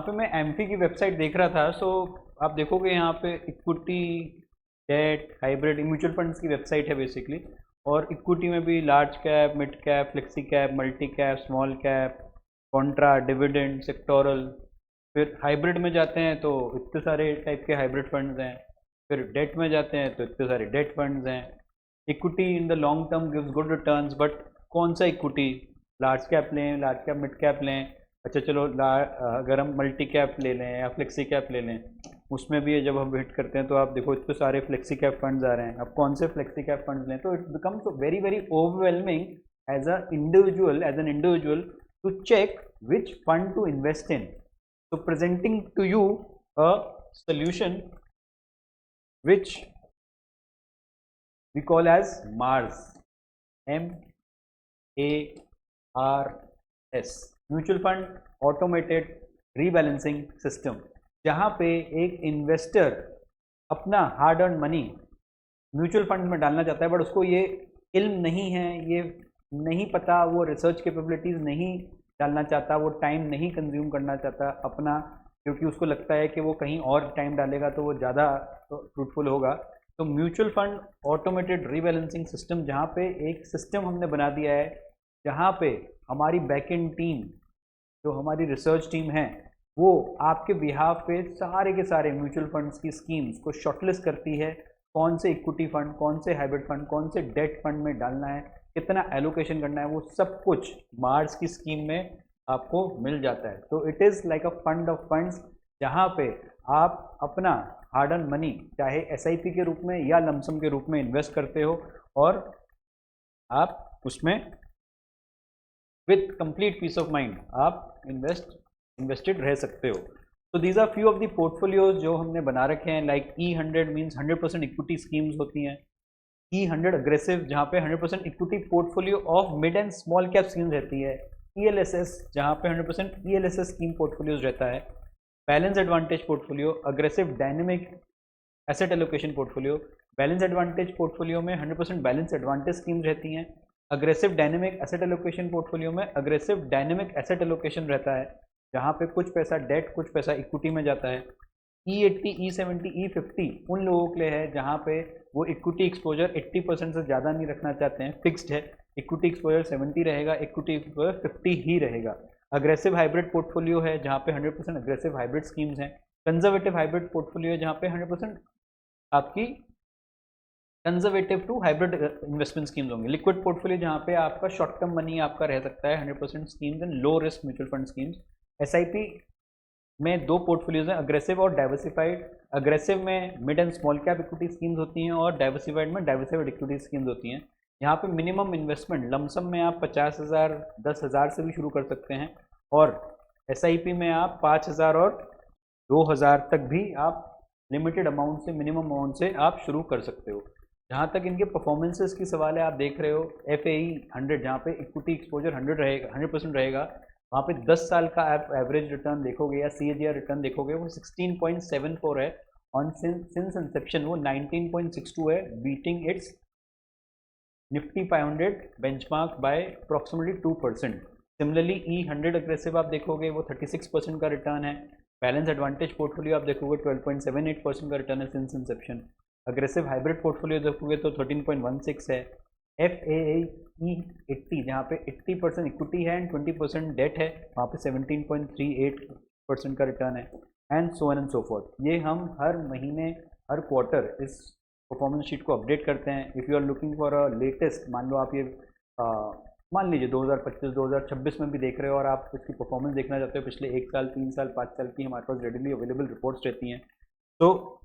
पे मैं एमफी की वेबसाइट देख रहा था। सो आप देखोगे यहाँ पे equity, debt, hybrid, mutual funds की वेबसाइट है बेसिकली। और इक्विटी में भी large cap, mid cap, flexi cap, multi cap, small cap, contra, dividend, sectoral. फिर हाइब्रिड में जाते हैं तो इतने सारे टाइप के हाइब्रिड फंड्स हैं। फिर डेट में जाते हैं तो इतने सारे डेट फंड्स हैं। Equity in the long term gives good returns, but कौन सा इक्विटी? लार्ज कैप लें, लार्ज कैप मिड कैप लें? अच्छा चलो अगर हम मल्टी कैप ले लें या फ्लेक्सी कैप ले लें, उसमें भी जब हम हिट करते हैं तो आप देखो इतने सारे फ्लेक्सी कैप फंड्स आ रहे हैं। अब कौन से फ्लेक्सी कैप फंड्स लें? तो it becomes very very overwhelming as an individual to check which fund to invest in. So presenting to you a solution which we call as MARS, MARS, Mutual Fund Automated Rebalancing System, जहाँ पे एक investor अपना hard earn money mutual fund में डालना चाहता है, but उसको ये इल्म नहीं है, ये नहीं पता, वो रिसर्च कैपेबिलिटीज़ नहीं डालना चाहता, वो टाइम नहीं कंज्यूम करना चाहता अपना, क्योंकि उसको लगता है कि वो कहीं और टाइम डालेगा तो वो ज़्यादा फ्रूटफुल होगा। तो mutual fund automated rebalancing system, जहाँ पे एक सिस्टम हमने बना दिया है, जहाँ पे हमारी बैकएंड टीम, जो हमारी रिसर्च टीम है, वो आपके बिहाफ पे सारे के सारे म्यूचुअल फंड्स की स्कीम्स को शॉर्टलिस्ट करती है। कौन से इक्विटी फंड, कौन से हाइब्रिड फंड, कौन से डेट फंड में डालना है, कितना एलोकेशन करना है, वो सब कुछ मार्स की स्कीम में आपको मिल जाता है। तो it is like a fund of funds, जहाँ पे आप अपना हार्ड अर्न मनी चाहे एसआईपी के रूप में या लमसम के रूप में इन्वेस्ट करते हो, और आप उसमें with complete peace of mind आप इन्वेस्टेड रह सकते हो। तो these are few of the portfolios जो हमने बना रखे हैं। Like E100 means 100% equity schemes होती हैं। E100 अग्रेसिव, जहाँ पे 100% equity portfolio of mid and small cap schemes रहती है। ELSS, जहाँ पे 100% ELSS स्कीम पोर्टफोलियोज रहता है। Balance advantage portfolio, aggressive dynamic asset allocation portfolio. Balance advantage portfolio में 100% बैलेंस एडवांटेज स्कीम्स रहती हैं। Aggressive dynamic asset allocation portfolio में अग्रेसिव डायनेमिक एसेट एलोकेशन रहता है, जहाँ पे कुछ पैसा डेट, कुछ पैसा इक्विटी में जाता है। E80, E70, E50 उन लोगों के लिए है जहाँ पे वो इक्विटी एक्सपोजर 80% से ज़्यादा नहीं रखना चाहते हैं, फिक्स्ड है। इक्विटी एक्सपोजर 70 रहेगा, इक्विटी एक्सपोजर 50 ही रहेगा। अग्रेसिव हाइब्रिड पोर्टफोलियो है, जहाँ पे 100% अग्रेसिव हाइब्रिड स्कीम्स हैं। कंजर्वेटिव हाइब्रिड पोर्टफोलियो है, जहाँ पे 100% आपकी conservative to hybrid investment schemes होंगे। लिक्विड पोर्टफोलियो, जहाँ पे आपका शॉर्ट टर्म मनी आपका रह सकता है, 100% schemes and low risk mutual fund schemes. SIP में दो पोर्टफोलियोज हैं, अग्रेसिव और डाइवर्सिफाइड। अग्रेसिव में mid and small cap equity schemes होती हैं, और डाइवर्सिफाइड में डाइवर्सिफाइड इक्विटी स्कीम्स होती हैं। यहाँ पे मिनिमम इन्वेस्टमेंट लमसम में आप 50,000, 10,000 से भी शुरू कर सकते हैं, और एसआईपी में आप 5,000 और 2,000 तक भी आप लिमिटेड अमाउंट से, मिनिमम अमाउंट से आप शुरू कर सकते हो। जहाँ तक इनके परफॉर्मेंसेस की सवाल है, आप देख रहे हो FAE 100, जहाँ पे इक्विटी एक्सपोजर 100 रहेगा, 100% रहेगा, वहाँ पे 10 साल का आप एवरेज रिटर्न देखोगे या CAGR रिटर्न देखोगे, वो 16.74 है। ऑन सिंस इंसेप्शन वो 19.62 है, beating its Nifty 500 benchmark by approximately 2%। Similarly E100 aggressive आप देखोगे वो 36% का रिटर्न है। बैलेंस एडवांटेज पोर्टफोलियो आप देखोगे 12.78% का रिटर्न है since Inception. Aggressive hybrid portfolio देखोगे तो 13.16 है। FAE 80, जहाँ पे 80% इक्विटी है एंड 20% डेट है, वहाँ पे 17.38% का रिटर्न है, and so on and so forth. ये हम हर महीने, हर क्वार्टर इस परफॉर्मेंस शीट को अपडेट करते हैं। If you are looking for a latest, मान लो आप ये मान लीजिए 2025, 2026 में भी देख रहे हो, और आप इसकी परफॉर्मेंस देखना चाहते हो पिछले 1 साल, 3 साल, 5 साल की, हमारे पास रेडिली अवेलेबल रिपोर्ट्स रहती हैं। तो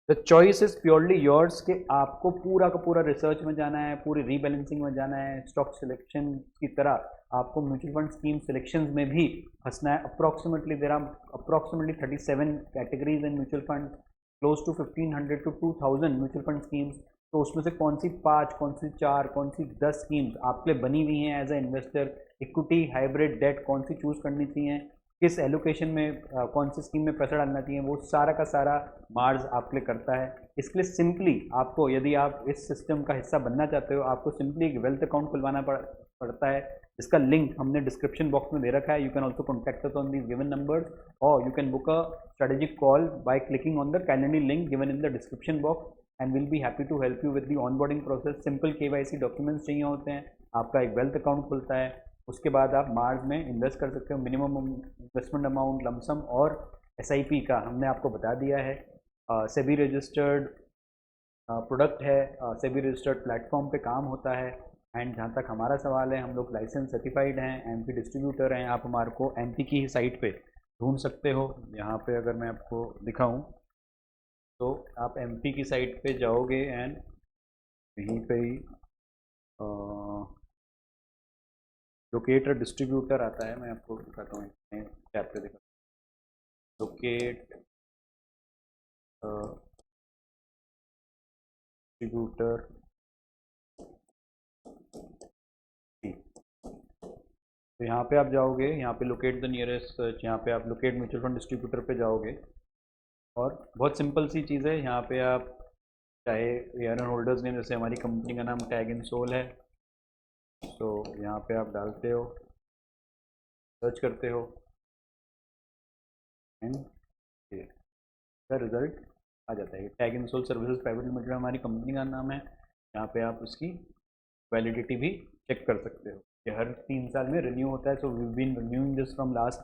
the choice is purely yours कि आपको पूरा का पूरा रिसर्च में जाना है, पूरी रीबैलेंसिंग में जाना है, स्टॉक सिलेक्शन की तरह आपको म्यूचुअल फंड स्कीम सिलेक्शंस में भी फंसना है। Approximately there are approximately 37 categories in mutual fund, close to 1500 to 2000 mutual fund schemes. तो उसमें से कौन सी 5, कौन सी 4, कौन सी 10 स्कीम्स आपके लिए बनी हुई हैं as a investor, equity, hybrid, debt, कौन सी चूज़ करनी चाहिए, किस एलोकेशन में कौन सी स्कीम में पैसा डालना चाहिए, वो सारा का सारा मार्स आपके लिए करता है। इसके लिए सिंपली आपको, यदि आप इस सिस्टम का हिस्सा बनना चाहते हो, आपको सिंपली एक वेल्थ अकाउंट खुलवाना पड़ता है, जिसका लिंक हमने डिस्क्रिप्शन बॉक्स में दे रखा है. You can also contact us on these given numbers, और you can book a strategic call by clicking on the calendar link given in the description box, and will be happy to help you with the onboarding process. Simple KYC documents चाहिए होते हैं, आपका एक wealth account खुलता है, उसके बाद आप मार्ज में इन्वेस्ट कर सकते हो. मिनिमम इन्वेस्टमेंट अमाउंट, लमसम और SIP का हमने आपको बता दिया है. सेबी रजिस्टर्ड प्रोडक्ट है, सेबी रजिस्टर्ड प्लेटफॉर्म पे काम होता है. एंड जहाँ तक हमारा सवाल है, हम लोग लाइसेंस सर्टिफाइड हैं, MP डिस्ट्रीब्यूटर हैं. आप हमारे को MP की ही साइट पे ढूंढ सकते हो. यहाँ पे अगर मैं आपको दिखाऊं तो आप MP की साइट पे जाओगे एंड यहीं पे ही लोकेट डिस्ट्रीब्यूटर आता है. मैं आपको दिखाता हूँ, टैब पे दिखा, लोकेट डिस्ट्रीब्यूटर. तो यहाँ पे आप जाओगे, यहाँ पे लोकेट द नियरेस्ट, यहाँ पे आप लोकेट म्यूचुअल फंड डिस्ट्रीब्यूटर पे जाओगे, और बहुत सिंपल सी चीज़ है. यहाँ पे आप चाहे एयरन होल्डर्स नेम, जैसे हमारी कंपनी का नाम टैग इन सोल है, तो यहाँ पे आप डालते हो, सर्च करते हो, एंड का रिज़ल्ट आ जाता है. Tag In Soul Services Private Limited हमारी कंपनी का नाम है. यहाँ पे आप उसकी वैलिडिटी भी चेक कर सकते हो. ये हर 3 साल में रिन्यू होता है. So we been renewing this from last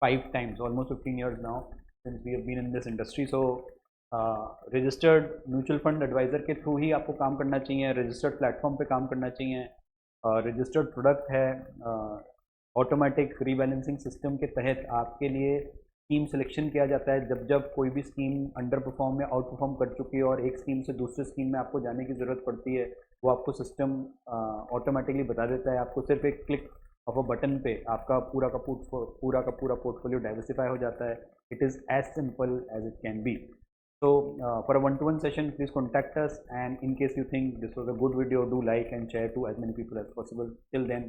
5 times, almost 15 years now since we have been in this industry. So registered mutual fund advisor के थ्रू ही आपको काम करना चाहिए, रजिस्टर्ड प्लेटफॉर्म पे काम करना चाहिए. रजिस्टर्ड प्रोडक्ट है, ऑटोमेटिक रीबैलेंसिंग सिस्टम के तहत आपके लिए स्कीम सिलेक्शन किया जाता है. जब जब कोई भी स्कीम अंडर परफॉर्म या आउट परफॉर्म कर चुकी है और एक स्कीम से दूसरी स्कीम में आपको जाने की ज़रूरत पड़ती है, वो आपको सिस्टम ऑटोमेटिकली बता देता है. आपको सिर्फ एक क्लिक ऑफ अ बटन पे आपका पूरा का पूरा पोर्टफोलियो डाइवर्सिफाई हो जाता है. It is as simple as it can be. So for a one-to-one session, please contact us, and in case you think this was a good video, do like and share to as many people as possible. Till then,